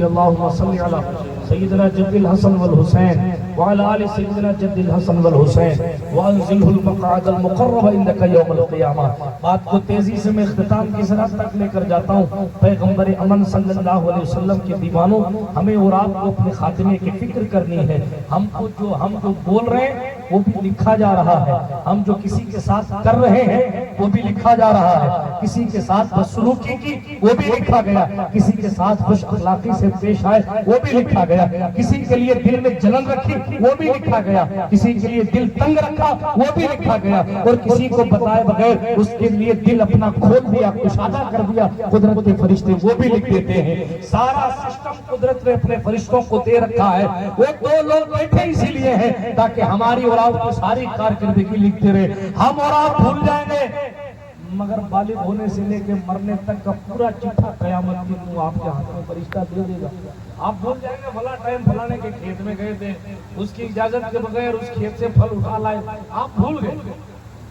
اللهم صل على سيدنا جد الحسن والحسين وعلى آل سيدنا جد الحسن والحسين وانزله المقعد المقرب عندك يوم القيامة. بات کو تیزی سے میں اختتام کی سرحد تک لے کر جاتا ہوں. پیغمبر امن صلی اللہ علیہ وسلم کے دیوانوں، ہمیں اور آپ کو اپنے خاتمے کی فکر کرنی ہے. ہم جو بول رہے ہیں وہ بھی لکھا جا رہا ہے، ہم جو کسی کے ساتھ کر رہے ہیں وہ بھی لکھا جا رہا ہے. کسی کے ساتھ بدسلوکی کی وہ بھی لکھا گیا، کسی کے ساتھ خوش اخلاقی سے پیش آئے وہ بھی لکھا گیا، کسی کے لیے دل میں جلن رکھی وہ بھی لکھا گیا، کسی کے لیے دل تنگ رکھا وہ بھی لکھا گیا، اور کسی کو بتائے بغیر اس کے لیے دل اپنا کھول دیا، کشادہ کر دیا. قدرت کے فرشتے وہ بھی لکھ دیتے ہیں. سارا سسٹم قدرت نے اپنے فرشتوں کو دے رکھا ہے. وہ دو لوگ بیٹھے اسی لیے ہیں تاکہ ہماری اور آپ کی ساری کارکردگی لکھتے رہے. ہم اور آپ بھول جائیں گے، مگر بالغ ہونے سے لے کے مرنے تک کا پورا چٹھا قیامت کے دن آپ کے ہاتھ میں فرشتہ دے دے گا. آپ بھول جائیں گے فلاں ٹائم فلانے کے کھیت میں گئے تھے، اس کی اجازت کے بغیر اس کھیت سے پھل اٹھا لائے، آپ بھول گئے،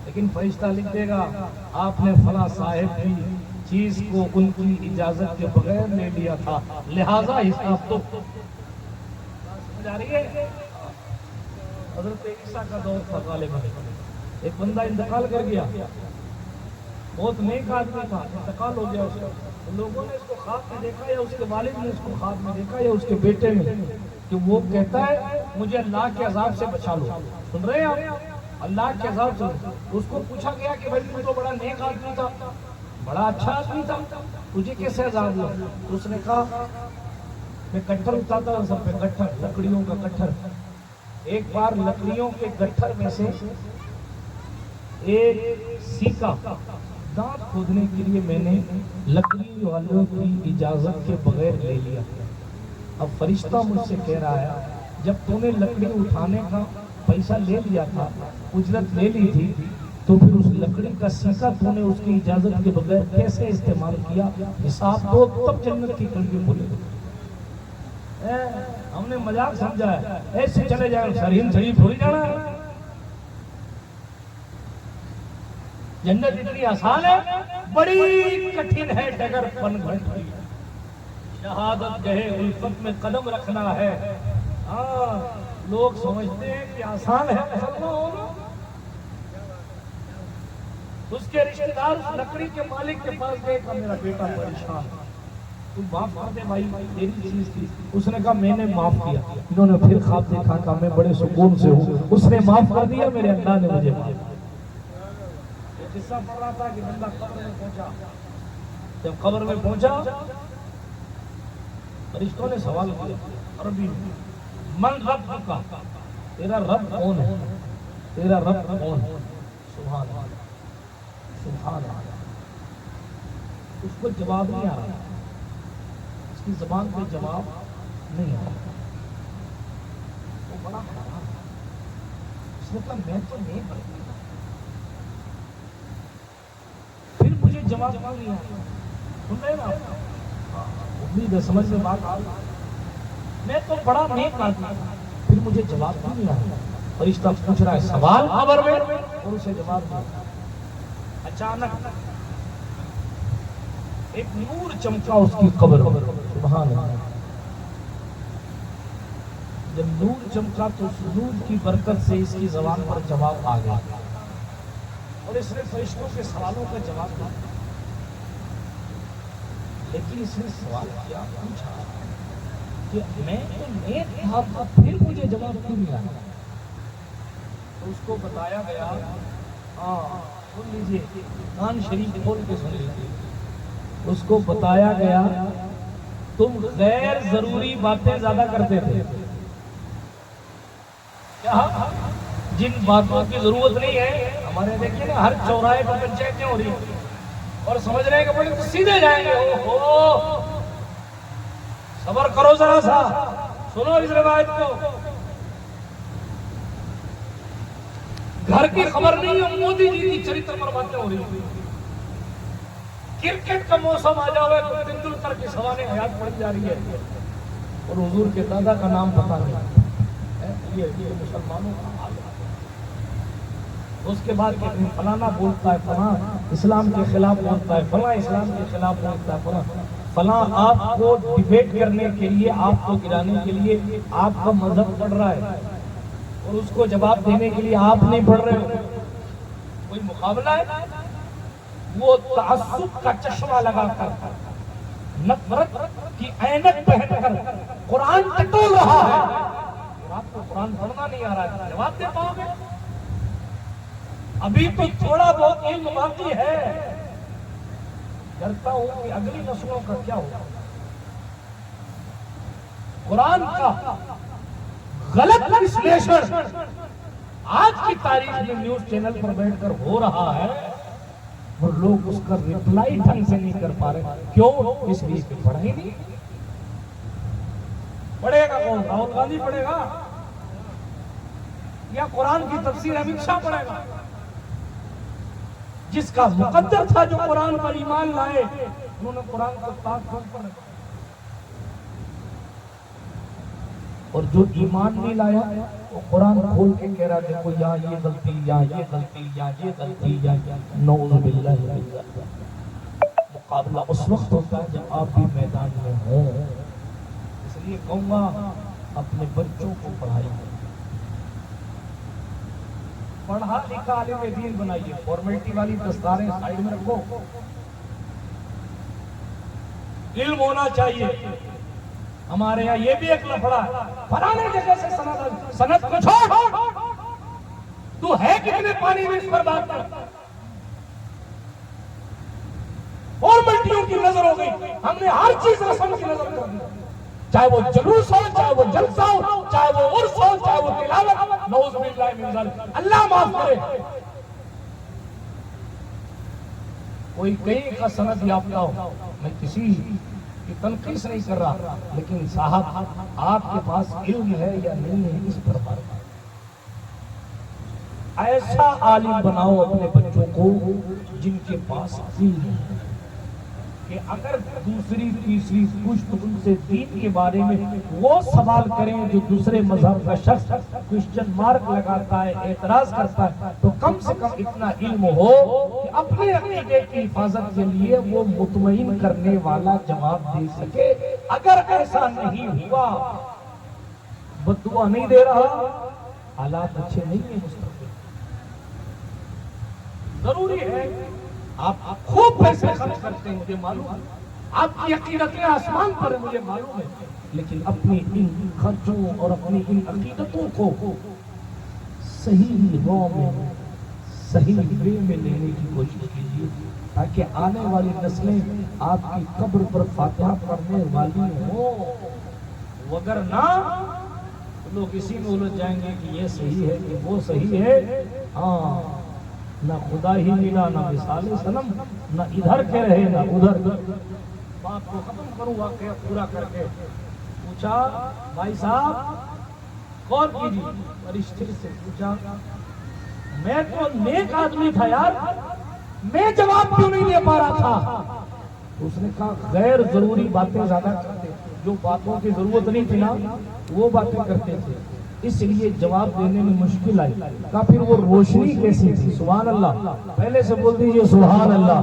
لیکن فرشتہ لکھ دے گا آپ نے فلاں صاحب کی چیز کو ان کی اجازت کے بغیر لے لیا تھا، لہذا حساب تو سمجھ آ رہی ہے. حضرت عیسیٰ کا دور تھا غالباً، ایک بندہ انتقال کر گیا، بہت نیک آدمی تھا، انتقال ہو گیا اس کا. لوگوں نے اس کو خواب میں دیکھا، یا اس کے والد نے اس کو خواب میں دیکھا، یا اس کے بیٹے نے، کہ وہ کہتا ہے مجھے اللہ کے عذاب سے بچا لو. سن رہے ہیں آپ؟ اللہ کے عذاب سے. اس کو پوچھا گیا کہ بھائی تو بڑا نیک آدمی تھا، بڑا اچھا آدمی تھا، تجھے کیسے عذاب ہوا؟ اس نے کہا میں کٹھر اٹھاتا ہوں سب پہ، کٹھر، لکڑیوں کا کٹھر. ایک بار لکڑیوں کے گٹھر میں سے ایک سیکا دانت کھودنے کے لیے میں نے لکڑی والوں کی اجازت کے بغیر لے لیا. اب فرشتہ مجھ سے کہہ رہا ہے جب تو نے لکڑی اٹھانے کا پیسہ لے لیا تھا، اجرت لے لی تھی، تو پھر اس لکڑی کا سیکا تو نے اس کی اجازت کے بغیر کیسے استعمال کیا؟ حساب تو تب جنت کی کڑی کھولے. ہم نے مذاق سمجھا ہے، ایسے چلے جائیں سرہند شریف تھوڑی جانا ہے. جنت اتنی آسان ہے، بڑی کٹھن ہے ڈگر پن گھٹی. شہادت گہے الفت میں قدم رکھنا ہے. ہاں لوگ سمجھتے ہیں کہ آسان ہے مسلمان ہونا. اس کے رشتہ دار اس لکڑی کے مالک کے پاس گئے کہ میرا بیٹا پریشان، تو معاف کر دے بھائی، تیری چیز تھی. اس نے کہا میں نے معاف کیا. انہوں نے پھر خواب دیکھا کہ میں بڑے سکون سے ہوں، اس نے معاف کر دیا، میرے اللہ نے مجھے معاف کیا. قصہ پڑھ رہا تھا کہ بندہ قبر میں پہنچا. جب قبر میں پہنچا فرشتوں نے سوال کیا عربی میں، من رب کا، تیرا رب کون ہے؟ تیرا رب کون ہے؟ سبحان اللہ، سبحان اللہ. اس کو جواب نہیں آ رہا، اس کی زبان پہ جواب نہیں آ رہا. وہ بڑا حیران. اس نے کہا میں تو نہیں پڑھتا، پھر مجھے جواب نہیں آ رہا. سن رہے نا؟ امید ہے سمجھ میں بات آ رہی. میں تو بڑا نیک آدمی، پھر مجھے جواب نہیں آ رہا. فرشتہ پوچھ رہا ہے سوال قبر میں، اور اسے جواب نہیں. اچانک ایک نور چمکا اس کی قبر. سبحان اللہ. جب نور چمکا تو اس نور کی برکت سے اس کی زبان پر جواب آ گیا، اور اس نے فرشتوں کے سوالوں کا جواب دیا. لیکن اس نے سوال کیا، پوچھا کہ میں تو نیک تھا، پھر مجھے جواب کیوں نہیں آیا؟ تو اس کو بتایا گیا، سن لیجیے، قرآن شریف کھول کے سن لیجیے. اس کو بتایا گیا تم غیر ضروری باتیں زیادہ کرتے تھے. کیا جن باتوں کی ضرورت نہیں ہے. ہمارے دیکھیے نا ہر چوراہے پر پنچایتیں ہو رہی ہیں اور سمجھ رہے ہیں کہ بڑے سیدھے جائیں گے. صبر کرو ذرا سا، سنو اس روایت کو. گھر کی خبر نہیں ہے، مودی جی کی چریتر پر باتیں ہو رہی ہیں. کرکٹ کا موسم آ جاوے تو تندولکر کی سوانح حیات پڑ جا رہی ہے اور حضور کے دادا کا نام پتہ نہیں. یہ مسلمانوں کا حال ہے. اس کے بعد فلانا بولتا ہے، فلاں اسلام کے خلاف بولتا ہے، فلاں اسلام کے خلاف بولتا ہے، فلاں فلاں آپ کو ڈیبیٹ کرنے کے لیے، آپ کو گرانے کے لیے آپ کا مذہب پڑھ رہا ہے اور اس کو جواب دینے کے لیے آپ نہیں پڑھ رہے ہو، کوئی مقابلہ ہے؟ وہ تعصب کا چشمہ لگا کر، نفرت کی عینک پہن کر قرآن ٹٹول رہا ہے اور آپ کو قرآن پڑھنا نہیں آ رہا ہے، جواب دے پاؤ گے؟ ابھی تو تھوڑا بہت علم باقی ہے، ڈرتا ہوں کہ اگلی نسلوں کا کیا ہوگا۔ قرآن کا غلط ٹرانسلیشن آج کی تاریخ میں نیوز چینل پر بیٹھ کر ہو رہا ہے اور لوگ اس کا ریپلائی ڈھنگ سے نہیں کر پا رہے۔ کیوں؟ اس لیے کہ پڑھا ہی نہیں۔ پڑھے گا کون؟ راہل گاندھی پڑھے گا یا قرآن کی تفسیر امت شاہ پڑھے گا؟ جس کا مقدر تھا جو قرآن پر ایمان لائے، انہوں نے قرآن کو تاک کھول پر رکھا، اور جو ایمان نہیں لایا وہ قرآن کھول کے کہہ رہا دیکھو یہاں یہ غلطی، یہاں یہ غلطی، یہاں یہ غلطی، نعوذ باللہ من ذالک۔ مقابلہ اس وقت ہوتا ہے جب آپ بھی میدان میں ہوں۔ اس لیے کہوں گا اپنے بچوں کو پڑھائیے، پڑھا لکھا عالم دین بنائیے، فارمیلٹی والی دستاریں سائیڈ میں رکھو، علم ہونا چاہیے۔ ہمارے یہاں یہ بھی ایک لفڑا ہے، فلانے جگہ سے سند کو چھوڑ، تو ہے کتنے پانی میں اس پر بات کر، فارمیلٹیوں کی نظر ہو گئی، ہم نے ہر چیز رسم کی نظر کر دی، چاہے وہ جلوس ہو، چاہے وہ جلسہ ہو، چاہے وہ عرس ہو، چاہے وہ تلاوت، نعوذ باللہ من ذالک، اللہ معاف کرے۔ کوئی کئی کا سند یافتہ ہو، میں کسی کی تنقید نہیں کر رہا، لیکن صاحب آپ کے پاس علم ہے یا نہیں ہے اس پر بات۔ ایسا عالم بناؤ اپنے بچوں کو جن کے پاس علم ہے، کہ اگر دوسری تیسری پشت ان سے دین کے بارے میں وہ سوال کریں جو دوسرے مذہب کا شخص کوسچن مارک لگاتا ہے، اعتراض کرتا ہے، تو کم سے کم اتنا علم ہو کہ اپنے عقیدے کی حفاظت کے لیے وہ مطمئن کرنے والا جواب دے سکے۔ اگر ایسا نہیں ہوا، بددعا نہیں دے رہا، حالات اچھے نہیں ہیں مستقبل۔ ضروری ہے، آپ خوب پیسے خرچ کرتے ہیں مجھے معلوم ہے، آپ کی عقیدتیں آسمان پر ہیں مجھے معلوم ہے، لیکن اپنی ان خرچوں اور اپنی ان عقیدتوں کو صحیح راہ میں، صحیح وے میں لینے کی کوشش کیجیے، تاکہ آنے والی نسلیں آپ کی قبر پر فاتحہ پڑھنے والی ہوں، وگرنہ لوگ اسی میں الجھ جائیں گے کہ یہ صحیح ہے کہ وہ صحیح ہے۔ ہاں، نہ خدا ہی ملا، نہ مثال صنم، نہ ادھر کے رہے نہ ادھر۔ بات کو ختم کروں، واقعہ پورا کر کے پوچھا، بھائی صاحب غور کیجیے، فرشتے سے پوچھا، میں تو نیک آدمی تھا یار، میں جواب کیوں نہیں دے پا رہا تھا؟ اس نے کہا غیر ضروری باتیں زیادہ کرتے، جو باتوں کی ضرورت نہیں تھی نا وہ باتیں کرتے تھے، اس لیے جواب دینے میں مشکل آئی۔ کہا پھر وہ روشنی کیسی تھی؟ سبحان اللہ، پہلے سے بول دیجئے سبحان اللہ۔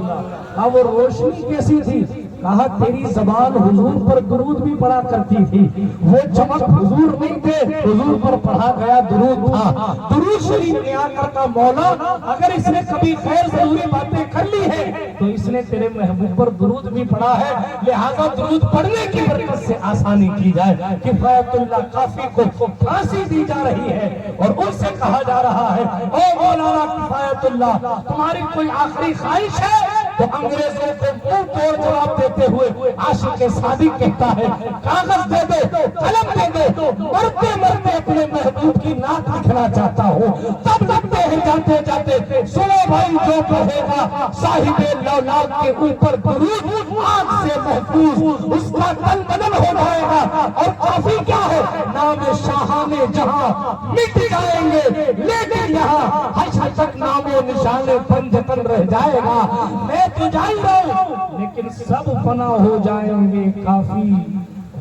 کہا وہ روشنی کیسی تھی؟ کہا تیری زبان حضور پر درود بھی پڑھا کرتی تھی، وہ چمک حضور نہیں تھے، حضور پر پڑھا گیا درود تھا۔ درود شریف میں آ کر کا مولا اگر اس نے کبھی غیر ضروری باتیں کر لی ہے تو اس نے تیرے محبوب پر درود بھی پڑھا ہے، لہذا درود پڑھنے کی برکت سے آسانی کی جائے۔ کفایت اللہ کافی کو پھانسی دی جا رہی ہے اور ان سے کہا جا رہا ہے، او مولانا کفایت اللہ، تمہاری کوئی آخری خواہش ہے؟ تو انگریزوں کو منہ توڑ جواب دیتے ہوئے عاشق صادق کہتا ہے، کاغذ دے دو، قلم دے دو، مرتے مرتے اپنے محبوب کی نعت لکھنا چاہتا ہوں۔ تب لگتے ہیں جاتے جاتے، سنو بھائی جو کہے گا صاحب لولاک کے اوپر درود آگ سے محفوظ، اس کا تن بدن ہو جائے گا۔ اور کافی کیا ہے؟ نام شاہان جہاں مٹ جائیں گے، لیکن یہاں حشر تک نام و نشان پنجتن رہ جائے گا۔ میں تو جان رہا ہوں لیکن سب فنا ہو جائیں گے کافی،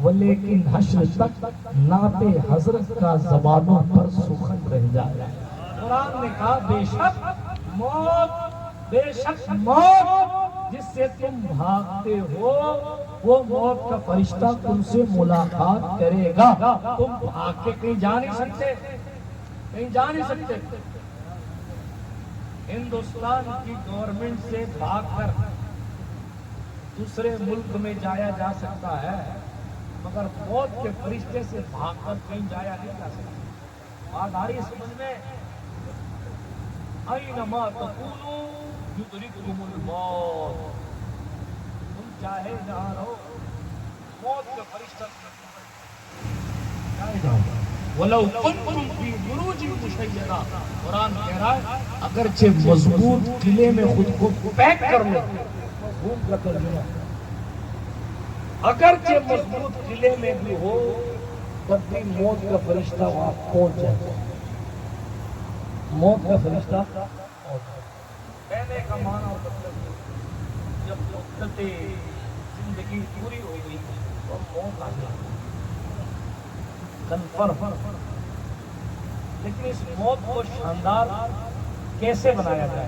ولیکن حشر تک نعت حضرت کا زبانوں پر سخن رہ جائے گا۔ قرآن نے کہا بے شک موت جس سے تم بھاگتے ہو وہ موت کا فرشتہ تم سے ملاقات کرے گا. تم بھاگ کے کہیں جا نہیں سکتے, کہیں جا نہیں سکتے. ہندوستان کی گورنمنٹ سے بھاگ کر دوسرے ملک میں جایا جا سکتا ہے, مگر موت کے فرشتے سے بھاگ کر کہیں جایا نہیں جا سکتا. بات آ رہی ہے سمجھ میں؟ اینما تکونوا یدرککم الموت. تم چاہے جہاں رہو موت کا فرشتہ چاہے جاؤ. وَلَوْ كُنْتُمْ فِي بُرُوجٍ مُشَيَّدَةٍ. قرآن کہہ رہا ہے اگرچہ مضبوط قلعے میں خود کو پیک کر لو, گھوم کر لیا, اگرچہ مضبوط قلعے میں بھی ہو تب بھی موت کا فرشتہ وہاں پہنچ جائے. موت کا فرشتہ کہنے کا معنی اور مطلب جب مدت زندگی پوری ہو گئی تو موت آ گئی کنفرم. لیکن اس موت کو شاندار کیسے بنایا جائے؟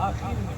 آخر میں